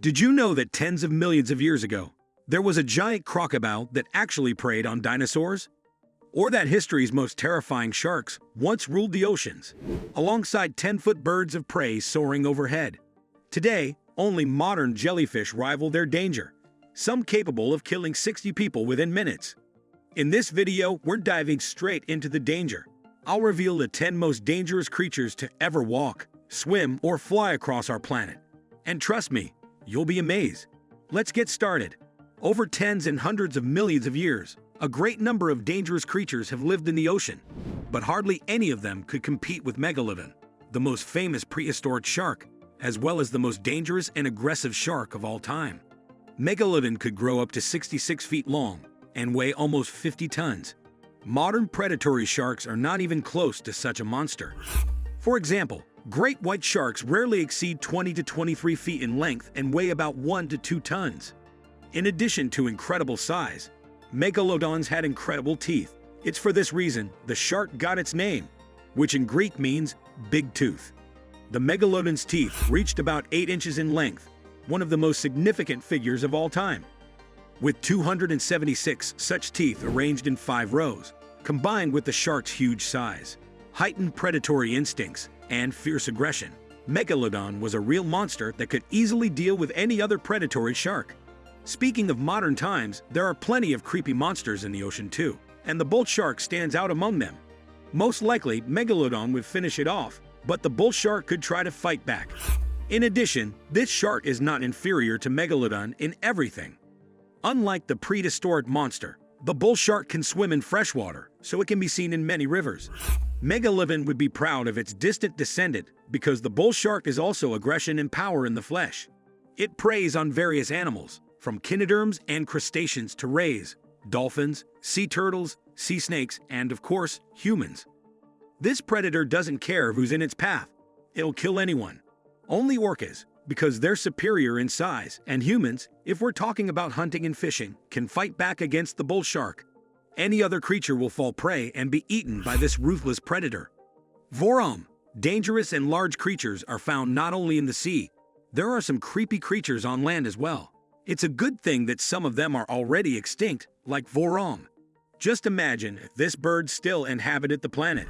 Did you know that tens of millions of years ago, there was a giant crocodile that actually preyed on dinosaurs? Or that history's most terrifying sharks once ruled the oceans, alongside 10-foot birds of prey soaring overhead? Today, only modern jellyfish rival their danger, some capable of killing 60 people within minutes. In this video, we're diving straight into the danger. I'll reveal the 10 most dangerous creatures to ever walk, swim, or fly across our planet. And trust me, you'll be amazed. Let's get started. Over tens and hundreds of millions of years, a great number of dangerous creatures have lived in the ocean, but hardly any of them could compete with Megalodon, the most famous prehistoric shark, as well as the most dangerous and aggressive shark of all time. Megalodon could grow up to 66 feet long and weigh almost 50 tons. Modern predatory sharks are not even close to such a monster. For example, great white sharks rarely exceed 20 to 23 feet in length and weigh about 1 to 2 tons. In addition to incredible size, Megalodons had incredible teeth. It's for this reason the shark got its name, which in Greek means big tooth. The Megalodon's teeth reached about 8 inches in length, one of the most significant figures of all time. With 276 such teeth arranged in 5 rows, combined with the shark's huge size, heightened predatory instincts, and fierce aggression, Megalodon was a real monster that could easily deal with any other predatory shark. Speaking of modern times, there are plenty of creepy monsters in the ocean too, and the bull shark stands out among them. Most likely, Megalodon would finish it off, but the bull shark could try to fight back. In addition, this shark is not inferior to Megalodon in everything. Unlike the prehistoric monster, the bull shark can swim in freshwater, so it can be seen in many rivers. Megalodon would be proud of its distant descendant because the bull shark is also aggression and power in the flesh. It preys on various animals, from echinoderms and crustaceans to rays, dolphins, sea turtles, sea snakes, and of course, humans. This predator doesn't care who's in its path. It'll kill anyone. Only orcas, because they're superior in size, and humans, if we're talking about hunting and fishing, can fight back against the bull shark. Any other creature will fall prey and be eaten by this ruthless predator. Vorom. Dangerous and large creatures are found not only in the sea. There are some creepy creatures on land as well. It's a good thing that some of them are already extinct, like Vorom. Just imagine if this bird still inhabited the planet.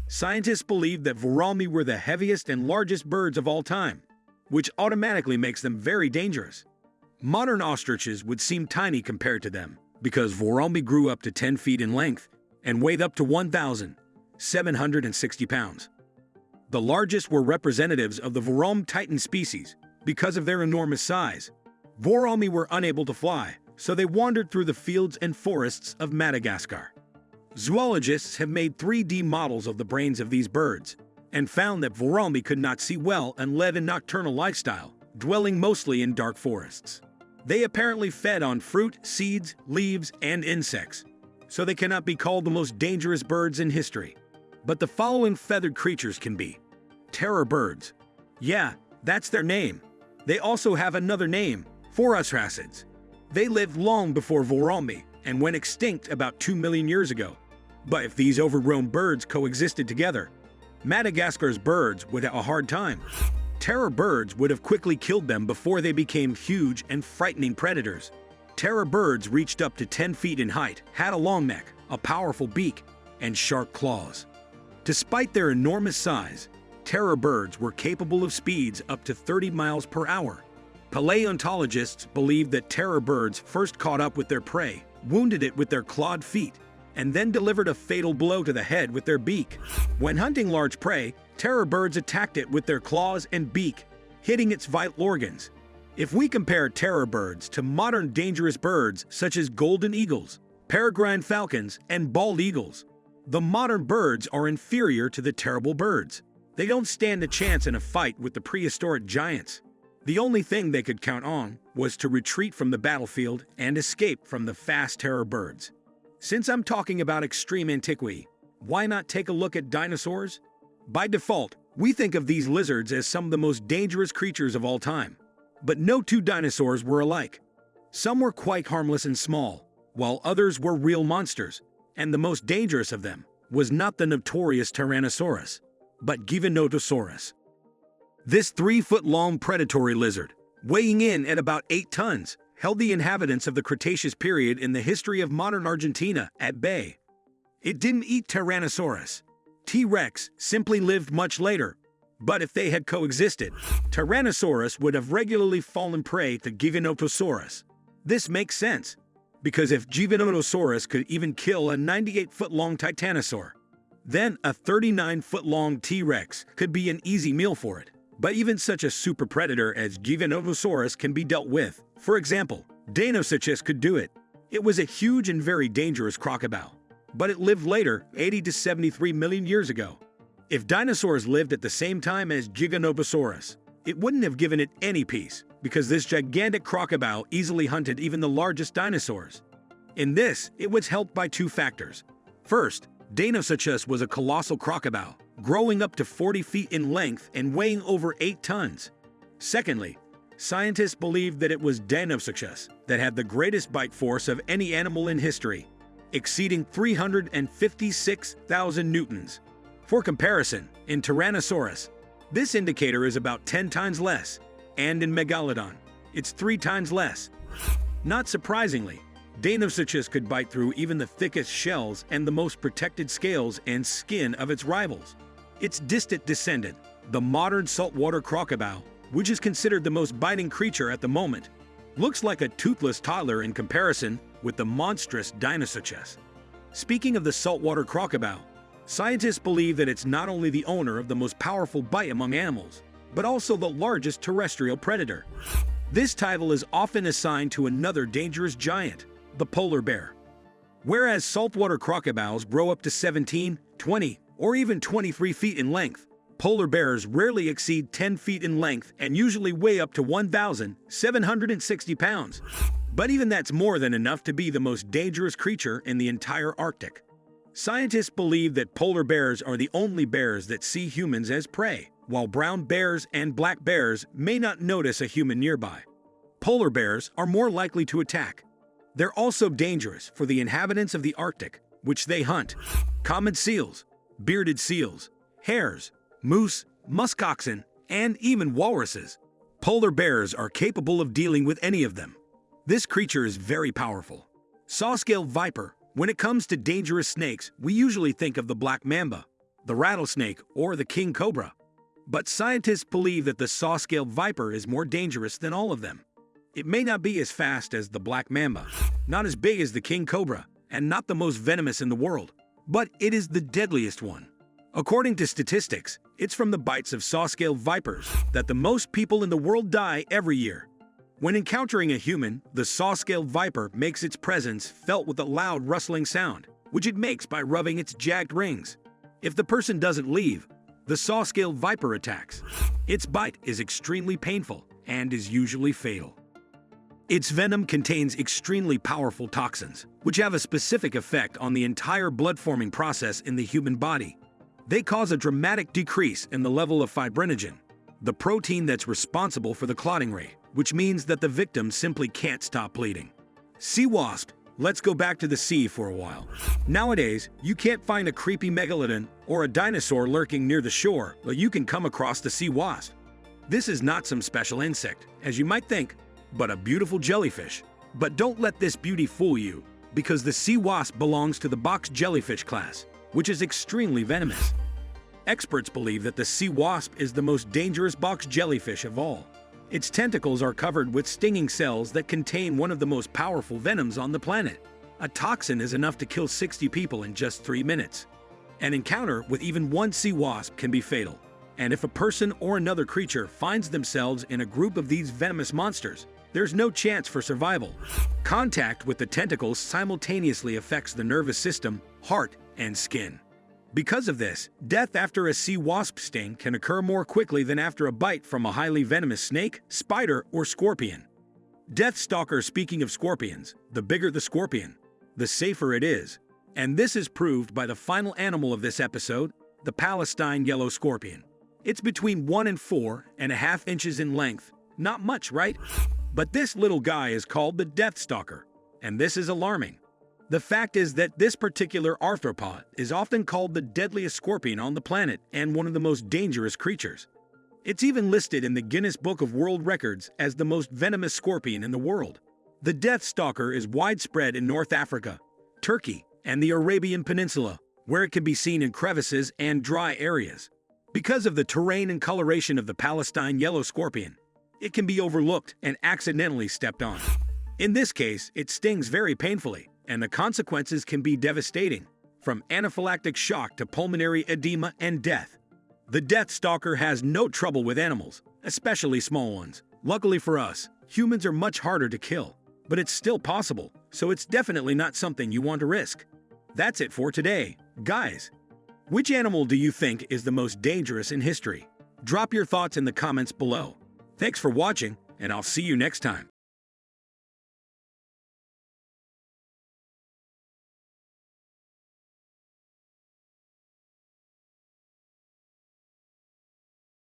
Scientists believe that Voromi were the heaviest and largest birds of all time, which automatically makes them very dangerous. Modern ostriches would seem tiny compared to them, because Voromi grew up to 10 feet in length and weighed up to 1,760 pounds. The largest were representatives of the Vorom titan species because of their enormous size. Voromi were unable to fly, so they wandered through the fields and forests of Madagascar. Zoologists have made 3D models of the brains of these birds and found that Voromi could not see well and led a nocturnal lifestyle, dwelling mostly in dark forests. They apparently fed on fruit, seeds, leaves, and insects, so they cannot be called the most dangerous birds in history. But the following feathered creatures can be terror birds. Yeah, that's their name. They also have another name, Phorusrhacids. They lived long before Voromi and went extinct about 2 million years ago. But if these overgrown birds coexisted together, Madagascar's birds would have a hard time. Terror birds would have quickly killed them before they became huge and frightening predators. Terror birds reached up to 10 feet in height, had a long neck, a powerful beak, and sharp claws. Despite their enormous size, terror birds were capable of speeds up to 30 miles per hour. Paleontologists believe that terror birds first caught up with their prey, wounded it with their clawed feet, and then delivered a fatal blow to the head with their beak. When hunting large prey, terror birds attacked it with their claws and beak, hitting its vital organs. If we compare terror birds to modern dangerous birds such as golden eagles, peregrine falcons, and bald eagles, the modern birds are inferior to the terrible birds. They don't stand a chance in a fight with the prehistoric giants. The only thing they could count on was to retreat from the battlefield and escape from the fast terror birds. Since I'm talking about extreme antiquity, why not take a look at dinosaurs? By default, we think of these lizards as some of the most dangerous creatures of all time. But no two dinosaurs were alike. Some were quite harmless and small, while others were real monsters, and the most dangerous of them was not the notorious Tyrannosaurus, but Giganotosaurus. This 3-foot-long predatory lizard weighing in at about 8 tons, held the inhabitants of the Cretaceous period in the history of modern Argentina at bay. It didn't eat Tyrannosaurus. T-Rex simply lived much later. But if they had coexisted, Tyrannosaurus would have regularly fallen prey to Giganotosaurus. This makes sense, because if Giganotosaurus could even kill a 98-foot-long titanosaur, then a 39-foot-long T-Rex could be an easy meal for it. But even such a super predator as Giganotosaurus can be dealt with. For example, Dinosaurus could do it. It was a huge and very dangerous crocodile, but it lived later, 80 to 73 million years ago. If dinosaurs lived at the same time as Giganotosaurus, it wouldn't have given it any peace, because this gigantic crocodile easily hunted even the largest dinosaurs. In this, it was helped by 2 factors. First, Dinosaurus was a colossal crocodile, growing up to 40 feet in length and weighing over 8 tons. Secondly, scientists believed that it was Dinosaurus that had the greatest bite force of any animal in history, exceeding 356,000 newtons. For comparison, in Tyrannosaurus, this indicator is about 10 times less, and in Megalodon, it's 3 times less. Not surprisingly, Dinosaurus could bite through even the thickest shells and the most protected scales and skin of its rivals. Its distant descendant, the modern saltwater crocodile, which is considered the most biting creature at the moment, looks like a toothless toddler in comparison with the monstrous Dinosaurus. Speaking of the saltwater crocodile, scientists believe that it's not only the owner of the most powerful bite among animals, but also the largest terrestrial predator. This title is often assigned to another dangerous giant, the polar bear. Whereas saltwater crocodiles grow up to 17, 20, or even 23 feet in length, polar bears rarely exceed 10 feet in length and usually weigh up to 1,760 pounds. But even that's more than enough to be the most dangerous creature in the entire Arctic. Scientists believe that polar bears are the only bears that see humans as prey, while brown bears and black bears may not notice a human nearby. Polar bears are more likely to attack. They're also dangerous for the inhabitants of the Arctic, which they hunt: common seals, bearded seals, hares, moose, muskoxen, and even walruses. Polar bears are capable of dealing with any of them. This creature is very powerful. Saw-scaled viper. When it comes to dangerous snakes, we usually think of the black mamba, the rattlesnake, or the king cobra. But scientists believe that the saw-scaled viper is more dangerous than all of them. It may not be as fast as the black mamba, not as big as the king cobra, and not the most venomous in the world, but it is the deadliest one. According to statistics, it's from the bites of saw-scaled vipers that the most people in the world die every year. When encountering a human, the saw-scaled viper makes its presence felt with a loud rustling sound, which it makes by rubbing its jagged rings. If the person doesn't leave, the saw-scaled viper attacks. Its bite is extremely painful and is usually fatal. Its venom contains extremely powerful toxins, which have a specific effect on the entire blood-forming process in the human body. They cause a dramatic decrease in the level of fibrinogen, the protein that's responsible for the clotting rate, which means that the victim simply can't stop bleeding. Sea wasp. Let's go back to the sea for a while. Nowadays, you can't find a creepy megalodon or a dinosaur lurking near the shore, but you can come across the sea wasp. This is not some special insect, as you might think, but a beautiful jellyfish. But don't let this beauty fool you, because the sea wasp belongs to the box jellyfish class, which is extremely venomous. Experts believe that the sea wasp is the most dangerous box jellyfish of all. Its tentacles are covered with stinging cells that contain one of the most powerful venoms on the planet. A toxin is enough to kill 60 people in just 3 minutes. An encounter with even one sea wasp can be fatal, and if a person or another creature finds themselves in a group of these venomous monsters, there's no chance for survival. Contact with the tentacles simultaneously affects the nervous system, heart, and skin. Because of this, death after a sea wasp sting can occur more quickly than after a bite from a highly venomous snake, spider, or scorpion. Death stalker. Speaking of scorpions, the bigger the scorpion, the safer it is. And this is proved by the final animal of this episode, the Palestine yellow scorpion. It's between 1 and 4.5 inches in length. Not much, right? But this little guy is called the death stalker, and this is alarming. The fact is that this particular arthropod is often called the deadliest scorpion on the planet and one of the most dangerous creatures. It's even listed in the Guinness Book of World Records as the most venomous scorpion in the world. The death stalker is widespread in North Africa, Turkey, and the Arabian Peninsula, where it can be seen in crevices and dry areas. Because of the terrain and coloration of the Palestine yellow scorpion, it can be overlooked and accidentally stepped on. In this case, it stings very painfully, and the consequences can be devastating, from anaphylactic shock to pulmonary edema and death. The death stalker has no trouble with animals, especially small ones. Luckily for us, humans are much harder to kill, but it's still possible, so it's definitely not something you want to risk. That's it for today, guys. Which animal do you think is the most dangerous in history? Drop your thoughts in the comments below. Thanks for watching, and I'll see you next time.